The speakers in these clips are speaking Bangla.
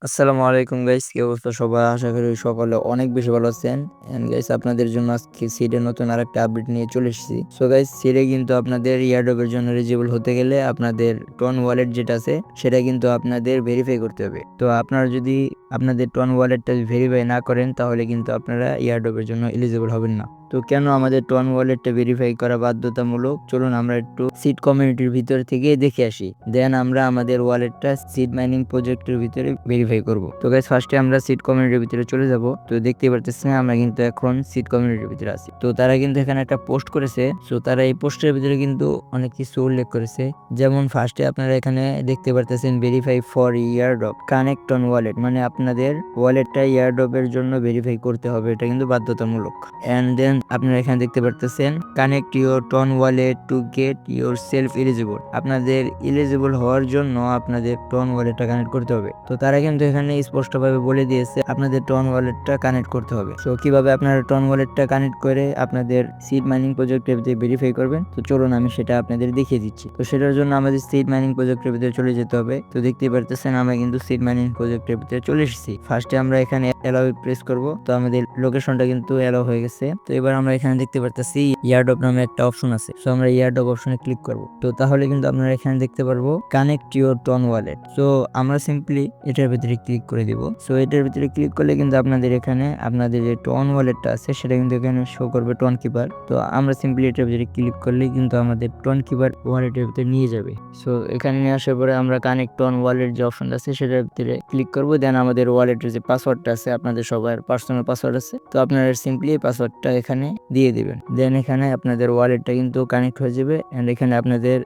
আসসালামু আলাইকুম গাইস, কি অবস্থা সবার? আশা করি সকলে অনেক বেশি ভালো আছেন। এন্ড গাইস, আপনাদের জন্য আজকে সিডে নতুন আরেকটা আপডেট নিয়ে চলে এসেছি। সো গাইস, সিডে কিন্তু আপনাদের ইয়ারড্রপের জন্য এলিজিবল হতে গেলে আপনাদের টন ওয়ালেট যেটা আছে সেটা কিন্তু আপনাদের ভেরিফাই করতে হবে। তো আপনারা যদি আপনাদের টন ওয়ালেটটা ভেরিফাই না করেন তাহলে কিন্তু আপনারা ইয়ারড্রপের জন্য এলিজিবল হবেন না। তো কেন আমাদের টন ওয়ালেটটা ভেরিফাই করা বাধ্যতামূলক? চলুন আমরা একটু সিড কমিউনিটির ভিতর থেকে দেখে আসি, দেন আমরা আমাদের ওয়ালেটটা সিড মাইনিং প্রজেক্টের ভিতরে ভেরিফাই করব। তো গাইস, ফার্স্টে আমরা সিড কমিউনিটির ভিতরে চলে যাব। তো দেখতে পারতেছেন আমরা কিন্তু এখন সিড কমিউনিটির ভিতরে আছি। তো তারা কিন্তু এখানে একটা পোস্ট করেছে। সো তারা এই পোস্টের ভিতরে কিন্তু অনেক কিছু উল্লেখ করেছে। যেমন ফার্স্টে আপনারা এখানে দেখতে পারতেছেন verify for airdrop connect on wallet, মানে আপনাদের ওয়ালেটটা ইয়ারড্রপের জন্য ভেরিফাই করতে হবে, এটা কিন্তু বাধ্যতামূলক। এন্ড দেন আপনারা এখানে দেখতে পারতেছেন connect your TON wallet to get yourself eligible, আপনাদের এলিজিবল হওয়ার জন্য আপনাদের টন ওয়ালেটটা কানেক্ট করতে হবে। তো তারা কিন্তু এখানে স্পষ্টভাবে বলে দিয়েছে আপনাদের টন ওয়ালেটটা কানেক্ট করতে হবে। সো কিভাবে আপনারা টন ওয়ালেটটা কানেক্ট করে আপনাদের সিড মাইনিং প্রজেক্টের ভিতরে ভেরিফাই করবেন, তো চলুন আমি সেটা আপনাদের দেখিয়ে দিচ্ছি। তো সেটার জন্য আমাদের সিড মাইনিং প্রজেক্টের ভিতরে চলে যেতে হবে। তো দেখতেই পারতেছেন আমরা কিন্তু সিড মাইনিং প্রজেক্টের ভিতরে চলে এসেছি। ফার্স্টে আমরা এখানে অ্যালাউ প্রেস করব। তো আমাদের লোকেশনটা কিন্তু অ্যালাউ হয়ে গেছে। তো এবার আমরা এখানে দেখতে পারতেছি ইয়ারড্রপ নামে একটা অপশন আছে। সো আমরা ইয়ারড্রপ অপশনে ক্লিক করব। তো তাহলে কিন্তু আপনারা এখানে দেখতে পারবো connect your TON wallet. So আমরা সিম্পলি এটার ভিতরে ক্লিক করে দিব। সো এটার ভিতরে ক্লিক করলে কিন্তু আপনাদের এখানে আপনাদের যে টন ওয়ালেটটা আছে সেটা কিন্তু এখানে শো করবে টন কিপার। তো আমরা সিম্পলি এটার ভিতরে ক্লিক করলেই কিন্তু আমাদের টন কিপার ওয়ালেটের ভিতরে নিয়ে যাবে। সো এখানে নিয়ে আসার পরে আমরা কানেক্ট টন ওয়ালেট যে অপশনটা আছে সেটার ভিতরে ক্লিক করব। দেন আমাদের ওয়ালেটের যে পাসওয়ার্ডটা আছে, আপনাদের সবার পার্সোনাল পাসওয়ার্ড আছে, তো আপনারা সিম্পলি এই পাসওয়ার্ডটা এখানে দিয়ে দিবেন। দেন এখানে আপনাদের ওয়ালেটটা কিন্তু কানেক্ট হয়ে যাবে। এন্ড এখানে আপনাদের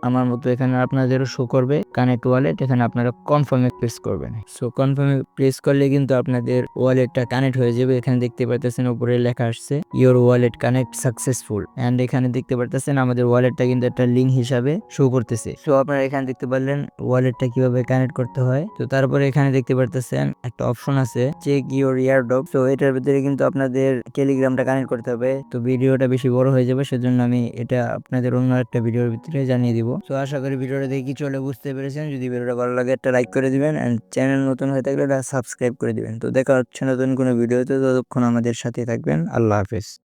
আমার মতো এখানে আপনাদেরও শো করবে কানেক্ট ওয়ালেট। এখানে আপনারা কনফার্মে প্রেস করবেন। সো কনফার্মে প্রেস করলে কিন্তু আপনাদের ওয়ালেটটা কানেক্ট হয়ে যাবে। এখানে দেখতে পারতেছেন উপরে লেখা আসছে your wallet connect successful. And এখানে দেখতে পারতেছেন আমাদের ওয়ালেটটা কিন্তু একটা লিঙ্ক হিসাবে শো করতেছে। সো আপনারা এখানে দেখতে পারলেন ওয়ালেটটা কিভাবে কানেক্ট করতে হয়। তো তারপরে এখানে দেখতে পারতেছেন একটা অপশন আছে চেক ইওর ইয়ারড্রপ। তো এটার ভিতরে কিন্তু আপনাদের টেলিগ্রামটা কানেক্ট করতে হবে। তো ভিডিওটা বেশি বড় হয়ে যাবে, সেজন্য আমি এটা আপনাদের অন্য একটা ভিডিওর ভিতরে জানিয়ে দিব। তো আশা করি ভিডিওটা দেখে কিছু হলে বুঝতে পেরেছেন। যদি ভিডিওটা ভালো লাগে একটা লাইক করে দিবেন, এন্ড চ্যানেল নতুন হয়ে থাকলে এটা সাবস্ক্রাইব করে দিবেন। তো দেখা হচ্ছে নতুন কোনো ভিডিওতে, ততক্ষণ আমাদের সাথে থাকবেন। আল্লাহ হাফেজ।